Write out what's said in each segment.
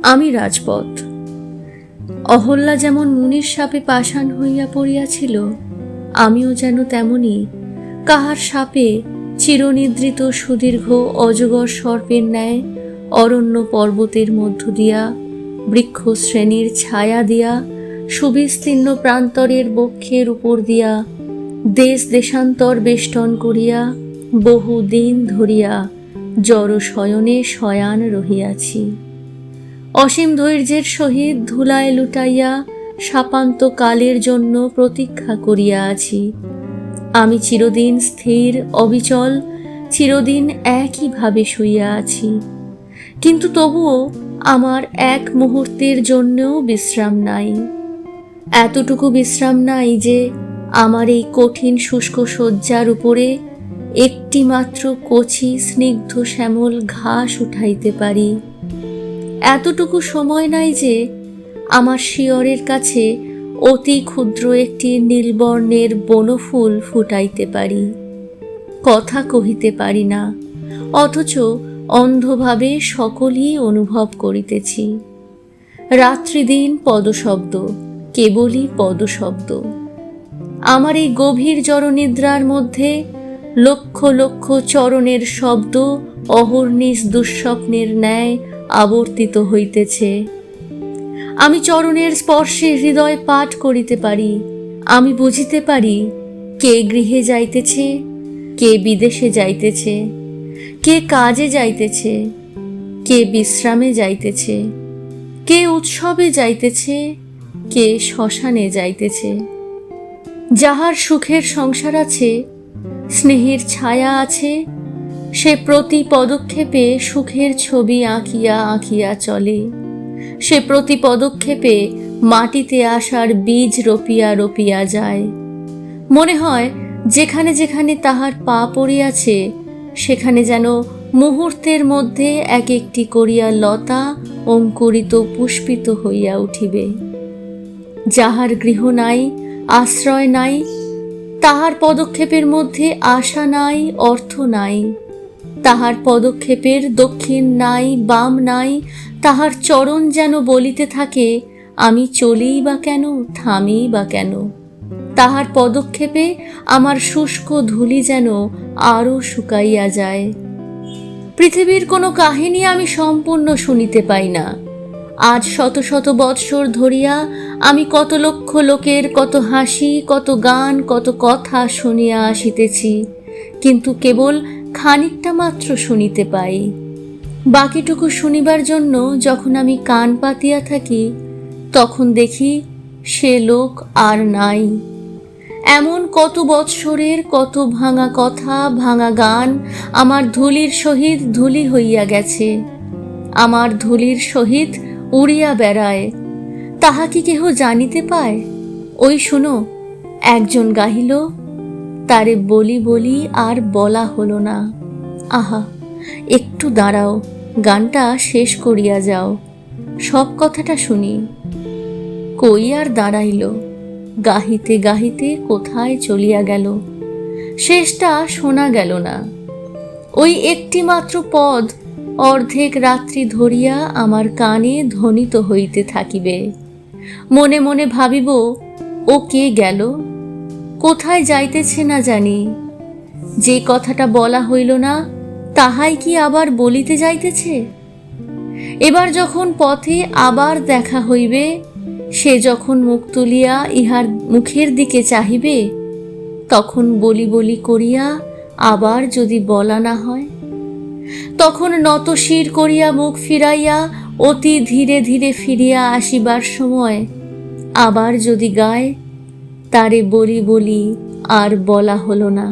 আমি রাজপথ। অহল্যা যেমন মুনির শাপে পাষাণ হইয়া পড়িয়াছিল, আমিও যেন তেমনি কাহার শাপে চিরনিদ্রিত সুদীর্ঘ অজগর সর্পের ন্যায় অরণ্য পর্বতের মধ্য দিয়া, বৃক্ষ শ্রেণীর ছায়া দিয়া, সুবিস্তীর্ণ প্রান্তরের বক্ষের উপর দিয়া, দেশ দেশান্তর বেষ্টন করিয়া বহুদিন ধরিয়া জড় শয়নে শয়ান রহিয়াছি। অসীম ধৈর্যের সহিত ধুলায় লুটাইয়া শাপান্ত কালের জন্য প্রতীক্ষা করিয়া আছি। আমি চিরদিন স্থির অবিচল, চিরদিন একইভাবে শুইয়া আছি, কিন্তু তবুও আমার এক মুহূর্তের জন্যও বিশ্রাম নাই। এতটুকু বিশ্রাম নাই যে আমার এই কঠিন শুষ্ক শয্যার উপরে একটি মাত্র কচি স্নিগ্ধ শ্যামল ঘাস উঠাইতে পারি। এতটুকু সময় নাই যে আমার শিয়রের কাছে অতি ক্ষুদ্র একটি নীলবর্ণের বনফুল ফুটাইতে পারি। কথা কহিতে পারি না, অথচ অন্ধভাবে সকলই অনুভব করিতেছি। রাত্রিদিন পদশব্দ, কেবলই পদশব্দ। আমার এই গভীর জড়নিদ্রার মধ্যে লক্ষ লক্ষ চরণের শব্দ অহর্নিশ দুঃস্বপ্নের ন্যায় আবর্তিত হইতেছে। আমি চরণের স্পর্শে হৃদয় পাঠ করিতে পারি। আমি বুঝিতে পারি কে গৃহে যাইতেছে, কে বিদেশে যাইতেছে, কে কাজে যাইতেছে, কে বিশ্রামে যাইতেছে, কে উৎসবে যাইতেছে, কে শ্মশানে যাইতেছে। যাহার সুখের সংসার আছে, স্নেহের ছায়া আছে, সে প্রতি পদক্ষেপে সুখের ছবি আঁকিয়া আঁকিয়া চলে। সে প্রতি পদক্ষেপে মাটিতে আসার বীজ রোপিয়া রোপিয়া যায়। মনে হয় যেখানে যেখানে তাহার পা পড়িয়াছে, সেখানে যেন মুহূর্তের মধ্যে এক একটি করিয়া লতা অঙ্কুরিত পুষ্পিত হইয়া উঠিবে। যাহার গৃহ নাই, আশ্রয় নাই, তাহার পদক্ষেপের মধ্যে আশা নাই, অর্থ নাই। তাহার পদক্ষেপের দক্ষিণ নাই, বাম নাই। তাহার চরণ যেন বলিতে থাকে, আমি চলিই বা কেন, থামিই বা কেন। তাহার পদক্ষেপে আমার শুষ্ক ধূলি যেন আরও শুকাইয়া যায়। পৃথিবীর কোনো কাহিনী আমি সম্পূর্ণ শুনিতে পাই না। আজ শত শত বৎসর ধরিয়া আমি কত লক্ষ লোকের কত হাসি, কত গান, কত কথা শুনিয়া আসিতেছি, কিন্তু কেবল খানিকটা মাত্র শুনিতে পাই। বাকিটুকু শুনিবার জন্য যখন আমি কান পাতিয়া থাকি, তখন দেখি সে লোক আর নাই। এমন কত বৎসরের কত ভাঙা কথা, ভাঙা গান আমার ধূলির সহিত ধূলি হইয়া গেছে, আমার ধূলির সহিত উড়িয়া বেড়ায়। তাহা কি কেহ জানিতে পায়? ওই শুনো, একজন গাহিল, তারে বলি বলি আর বলা হলো না। আহা, একটু দাঁড়াও, গানটা শেষ করিয়া যাও, সব কথাটা শুনি। কই আর দাঁড়াইল, গাহিতে গাহিতে কোথায় চলিয়া গেল, শেষটা শোনা গেল না। ওই একটি মাত্র পদ অর্ধেক রাত্রি ধরিয়া আমার কানে ধ্বনিত হইতে থাকিবে। মনে মনে ভাবিব, ও কে গেল, কোথায় যাইতেছে না জানি। যে কথাটা বলা হইল না, তাহাই কি আবার বলিতে যাইতেছে। এবার যখন পথে আবার দেখা হইবে, সে যখন মুখ তুলিয়া ইহার মুখের দিকে চাহিবে, তখন বলি বলি করিয়া আবার যদি বলা না হয়, তখন নত শির করিয়া মুখ ফিরাইয়া অতি ধীরে ধীরে ফিরিয়া আসিবার সময় আবার যদি গায়, তারে বলি বলি আর বলা হলো না।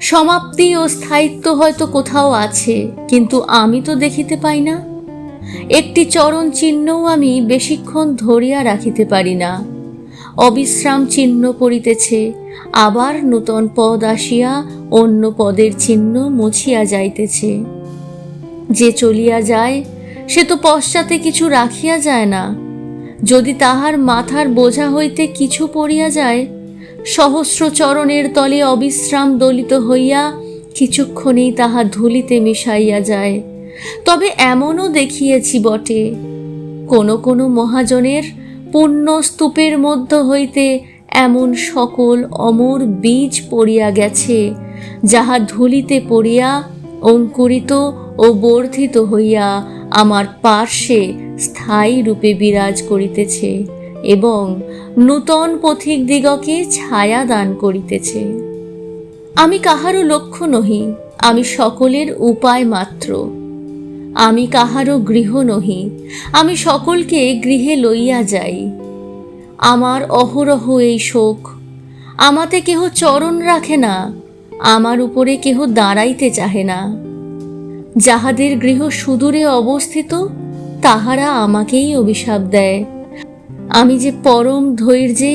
সমাপ্তি ও স্থায়িত্ব হয়তো কোথাও আছে, কিন্তু আমি তো দেখিতে পাই না। একটি চরণ চিহ্নও আমি বেশিক্ষণ ধরিয়া রাখিতে পারি না। অবিশ্রাম চিহ্ন পড়িতেছে, আবার নূতন পদ আসিয়া অন্য পদের চিহ্ন মুছিয়া যাইতেছে। যে চলিয়া যায়, সে তো পশ্চাতে কিছু রাখিয়া যায় না। যদি তাহার মাথার বোঝা হইতে কিছু পড়িয়া যায়, সহস্র চরণের তলে অবিশ্রাম দলিত হইয়া কিছুক্ষণেই তাহা ধূলিতে মিশাইয়া যায়, তবে এমনও দেখিয়েছি বটে, কোনো কোনো মহাজনের পুণ্যস্তূপের মধ্য হইতে এমন সকল অমর বীজ পড়িয়া গেছে, যাহা ধুলিতে পড়িয়া অঙ্কুরিত ও বর্ধিত হইয়া আমার পার্শ্বে স্থায়ী রূপে বিরাজ করিতেছে এবং নূতন পথিক দিগকে ছায়া দান করিতেছে। আমি কাহারও লক্ষ্য নহি, আমি সকলের উপায় মাত্র। আমি কাহারও গৃহ নহি, আমি সকলকে গৃহে লইয়া যাই। আমার অহরহ এই শোক, আমাতে কেহ চরণ রাখে না, আমার উপরে কেহ দাঁড়াইতে চাহে না। যাহাদের গৃহ সুদূরে অবস্থিত, তাহারা আমাকেই অভিশাপ দেয়। আমি যে পরম ধৈর্যে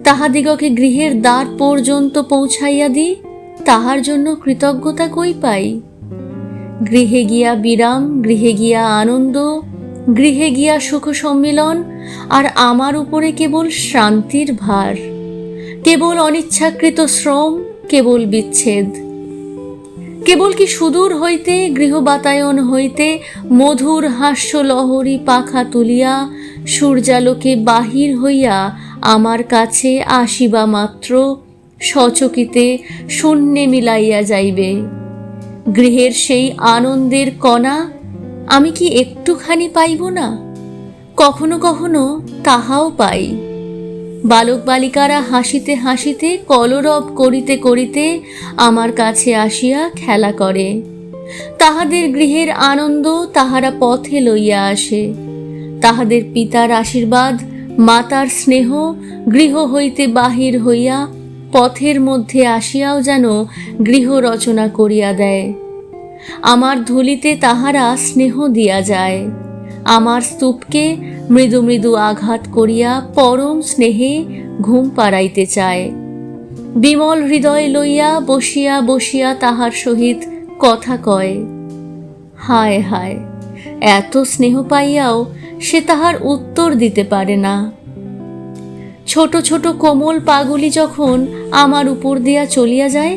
তাহাদিগকে গৃহের দ্বার পর্যন্ত পৌঁছাইয়া দিই, তাহার জন্য কৃতজ্ঞতা কই পাই? গৃহে গিয়া বিরাম, গৃহে গিয়া আনন্দ, গৃহে গিয়া সুখ সম্মিলন, আর আমার উপরে কেবল শ্রান্তির ভার, কেবল অনিচ্ছাকৃত শ্রম, কেবল বিচ্ছেদ। কেবল কি সুদূর হইতে গৃহ বাতায়ন হইতে মধুর হাস্য লহরী পাখা তুলিয়া সূর্যালোকে বাহির হইয়া আমার কাছে আসিবা মাত্র সচকিতে শূন্যে মিলাইয়া যাইবে। গৃহের সেই আনন্দের কণা আমি কি একটুখানি পাইব না? কখনো কখনো তাহাও পাই। বালক বালিকারা হাসিতে হাসিতে কলরব করিতে করিতে আমার কাছে আসিয়া খেলা করে। তাহাদের গৃহের আনন্দ তাহারা পথে লইয়া আসে। তাহাদের পিতার আশীর্বাদ, মাতার স্নেহ গৃহ হইতে বাহির হইয়া পথের মধ্যে আসিয়াও যেন গৃহ রচনা করিয়া দেয়। আমার ধুলিতে তাহারা স্নেহ দিয়া যায়। আমার স্তূপকে মৃদু মৃদু আঘাত করিয়া পরম স্নেহে ঘুম পাড়াইতে চায়। বিমল হৃদয় লইয়া বসিয়া বসিয়া তাহার সহিত কথা কয়। হায় হায়, এত স্নেহ পাইয়াও সে তাহার উত্তর দিতে পারে না। ছোট ছোট কোমল পাগুলি যখন আমার উপর দিয়া চলিয়া যায়,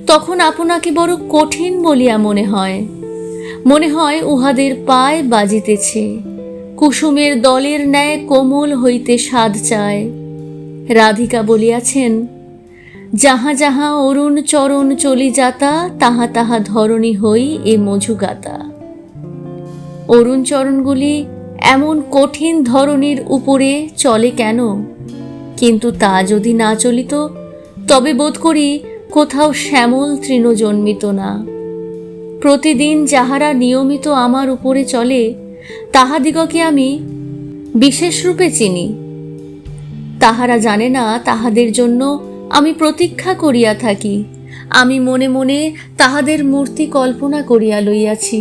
তখন আপনাকে বড় কঠিন বলিয়া মনে হয়। মনে হয় উহাদের পায় বাজিতেছে, কুসুমের দলের ন্যায় কোমল হইতে স্বাদ চায়। রাধিকা বলিয়াছেন, যাহা যাহা অরুণ চরণ চলি যাতা, তাহা তাহা ধরণী হই এ মধুগাতা। অরুণ চরণগুলি এমন কঠিন ধরনীর উপরে চলে কেন? কিন্তু তা যদি না চলিত, তবে বোধ করি কোথাও শ্যামল তৃণ জন্মিত না। প্রতিদিন যাহারা নিয়মিত আমার উপরে চলে, তাহাদিগকে আমি বিশেষ রূপে চিনি। তাহারা জানে না তাহাদের জন্য আমি প্রতীক্ষা করিয়া থাকি। আমি মনে মনে তাহাদের মূর্তি কল্পনা করিয়া লইয়াছি,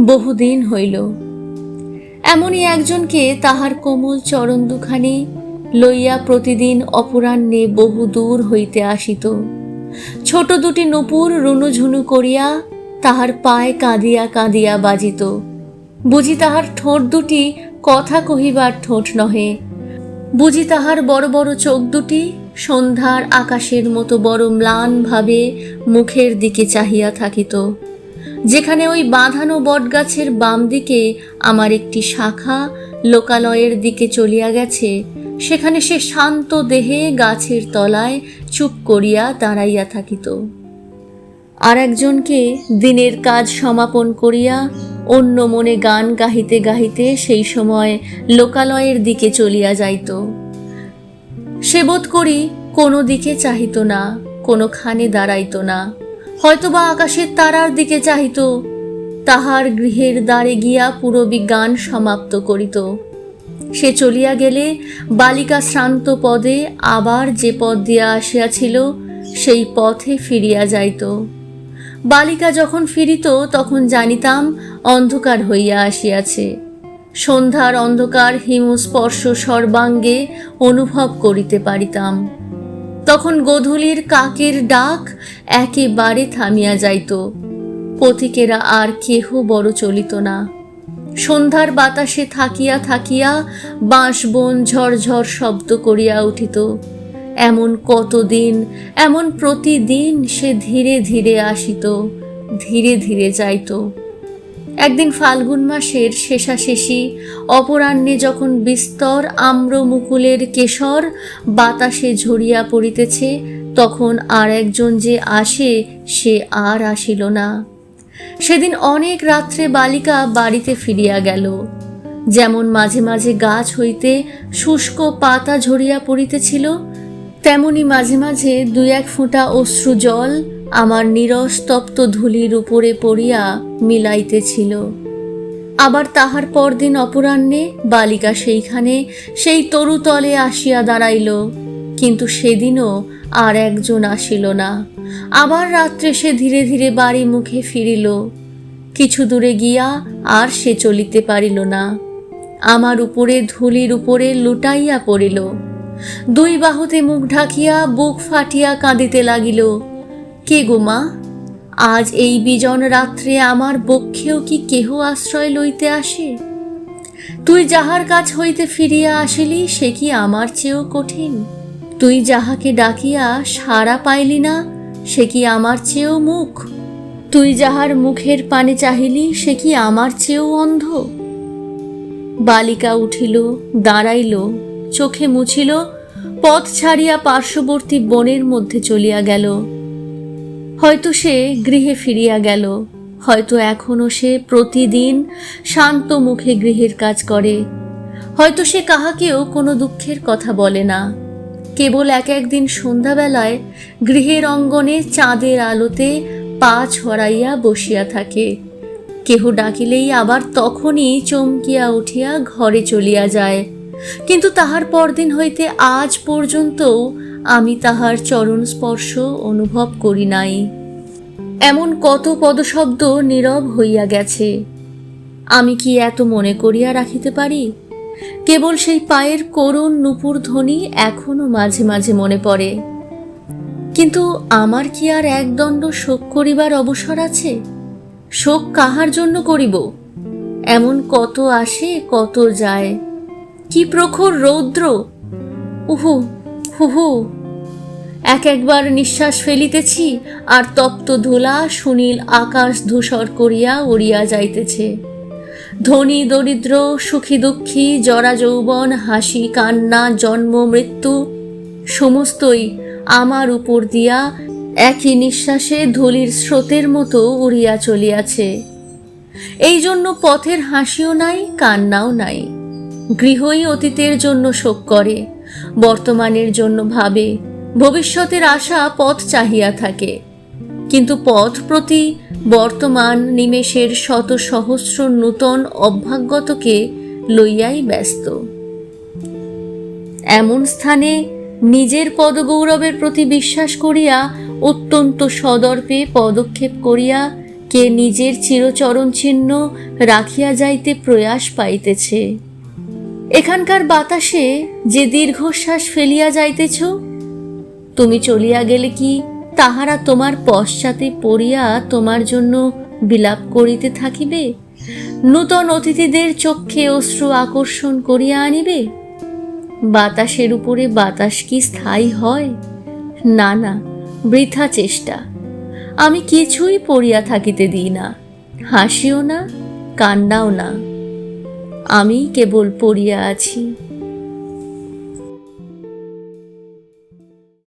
বহুদিন হইল। এমনই একজনকে তাহার কোমল চরণ দুখানি লইয়া প্রতিদিন অপরাহ্নে বহু দূর হইতে আসিত। ছোট দুটি নূপুর রুনুঝুনু করিয়া তাহার পায়ে কাঁদিয়া কাঁদিয়া বাজিত। বুঝি তাহার ঠোঁট দুটি কথা কহিবার ঠোঁট নহে, বুঝি তাহার বড় বড় চোখ দুটি সন্ধ্যার আকাশের মতো বড় ম্লান ভাবে মুখের দিকে চাহিয়া থাকিত। যেখানে ওই বাঁধানো বটগাছের বাম দিকে আমার একটি শাখা লোকালয়ের দিকে চলিয়া গেছে, সেখানে সে শান্ত দেহে গাছের তলায় চুপ করিয়া দাঁড়াইয়া থাকিত। আর একজনকে দিনের কাজ সমাপন করিয়া অন্য মনে গান গাহিতে গাহিতে সেই সময় লোকালয়ের দিকে চলিয়া যাইত। সে বোধ করি কোনো দিকে চাহিত না, কোনোখানে দাঁড়াইত না, হয়তোবা আকাশের তারার দিকে চাহিত। তাহার গৃহের দ্বারে গিয়া পুরবী গান সমাপ্ত করিত। সে চলিয়া গেলে বালিকা শ্রান্ত পদে আবার যে পথ দিয়া আসিয়াছিল সেই পথে ফিরিয়া যাইত। বালিকা যখন ফিরিত তখন জানিতাম অন্ধকার হইয়া আসিয়াছে। সন্ধ্যার অন্ধকার হিমস্পর্শ সর্বাঙ্গে অনুভব করিতে পারিতাম। তখন গোধূলির কাকের ডাক একেবারে থামিয়া যাইত। পথিকেরা আর কেহ বড় চলিত না। সন্ধ্যার বাতাসে থাকিয়া থাকিয়া বাঁশবন ঝরঝর শব্দ করিয়া উঠিত। এমন কতদিন, এমন প্রতিদিন সে ধীরে ধীরে আসিত, ধীরে ধীরে যাইত। একদিন ফাল্গুন মাসের শেষাশেষি অপরাহ্নে যখন বিস্তর আম্র মুকুলের কেশর বাতাসে ঝরিয়া পড়িতেছে, তখন আর একজন যে আসে সে আর আসিল না। সেদিন অনেক রাত্রে বালিকা বাড়িতে ফিরিয়া গেল। যেমন মাঝে মাঝে গাছ হইতে শুষ্ক পাতা ঝরিয়া পড়িতেছিল, তেমনি মাঝে মাঝে দুই এক ফোঁটা অশ্রু জল আমার নিরস্তপ্ত ধূলির উপরে পড়িয়া মিলাইতেছিল। আবার তাহার পরদিন অপরাহ্নে বালিকা সেইখানে সেই তরুতলে আসিয়া দাঁড়াইল, কিন্তু সেদিনও আর একজন আসিল না। আবার রাত্রে সে ধীরে ধীরে বাড়ি মুখে ফিরিল। কিছু দূরে গিয়া আর সে চলিতে পারিল না, আমার উপরে ধূলির উপরে লুটাইয়া পড়িল। দুই বাহুতে মুখ ঢাকিয়া বুক ফাটিয়া কাঁদিতে লাগিল। কে গো মা, আজ এই বিজন রাত্রে আমার বক্ষেও কি কেহ আশ্রয় লইতে আসে? তুই যাহার কাছ হইতে ফিরিয়া আসিলি সে কি আমার চেয়েও কঠিন? তুই যাহাকে ডাকিয়া সাড়া পাইলি না সে কি আমার চেয়েও মুখ? তুই যাহার মুখের পানে চাহিলি সে কি আমার চেয়েও অন্ধ? বালিকা উঠিল, দাঁড়াইল, চোখে মুছিল, পথ ছাড়িয়া পার্শ্ববর্তী বনের মধ্যে চলিয়া গেল। হয়তো সে গৃহে ফিরিয়া গেল, হয়তো এখনো সে প্রতিদিন শান্ত মুখে গৃহের কাজ করে, হয়তো সে কাহাকেও কোনো দুঃখের কথা বলে না। কেবল এক একদিন সন্ধ্যাবেলায় গৃহের অঙ্গনে চাঁদের আলোতে পা ছড়াইয়া বসিয়া থাকে। কেহ ডাকিলেই আবার তখনই চমকিয়া উঠিয়া ঘরে চলিয়া যায়। কিন্তু তাহার পরদিন হইতে আজ পর্যন্তও আমি তাহার চরণ স্পর্শ অনুভব করি নাই। এমন কত পদশব্দ নীরব হইয়া গেছে, আমি কি এত মনে করিয়া রাখিতে পারি? কেবল সেই পায়ের করুণ নূপুর ধ্বনি এখনো মাঝে মাঝে মনে পড়ে। কিন্তু আমার কি আর একদণ্ড শোক করিবার অবসর আছে? শোক কাহার জন্য করিব? এমন কত আসে কত যায়। কি প্রখর রৌদ্র! উহু হুহু, এক একবার নিঃশ্বাস ফেলিতেছি আর তপ্ত ধুলা সুনীল আকাশ ধূসর করিয়া উড়িয়া যাইতেছে। ধনী দরিদ্র, সুখী দুঃখী, জরা যৌবন, হাসি কান্না, জন্ম মৃত্যু সমস্তই আমার উপর দিয়া একই নিঃশ্বাসে ধূলির স্রোতের মতো উড়িয়া চলিয়াছে। এই জন্য পথের হাসিও নাই, কান্নাও নাই। গৃহই অতীতের জন্য শোক করে, বর্তমানের জন্য ভাবে, ভবিষ্যতের আশা পথ চাহিয়া থাকে। কিন্তু পথ প্রতি বর্তমান নিমেষের শত সহস্র নূতন অভ্যাগতকে লইয়াই ব্যস্ত। এমন স্থানে নিজের পদগৌরবের প্রতি বিশ্বাস করিয়া অত্যন্ত সদর্পে পদক্ষেপ করিয়া কে নিজের চিরচরণ চিহ্ন রাখিয়া যাইতে প্রয়াস পাইতেছে। এখানকার বাতাসে যে দীর্ঘশ্বাস ফেলিয়া যাইতেছ, তুমি চলিয়া গেলে কি তাহারা তোমার পশ্চাতে পড়িয়া তোমার জন্য বিলাপ করিতে থাকিবে? নূতন অতিথিদের চক্ষে অশ্রু আকর্ষণ করিয়া আনিবে? বাতাসের উপরে বাতাস কি স্থায়ী হয়? না না, বৃথা চেষ্টা। আমি কিছুই পড়িয়া থাকিতে দিই না, হাসিও না, কান্নাও না। আমি কেবল পড়িয়া আছি।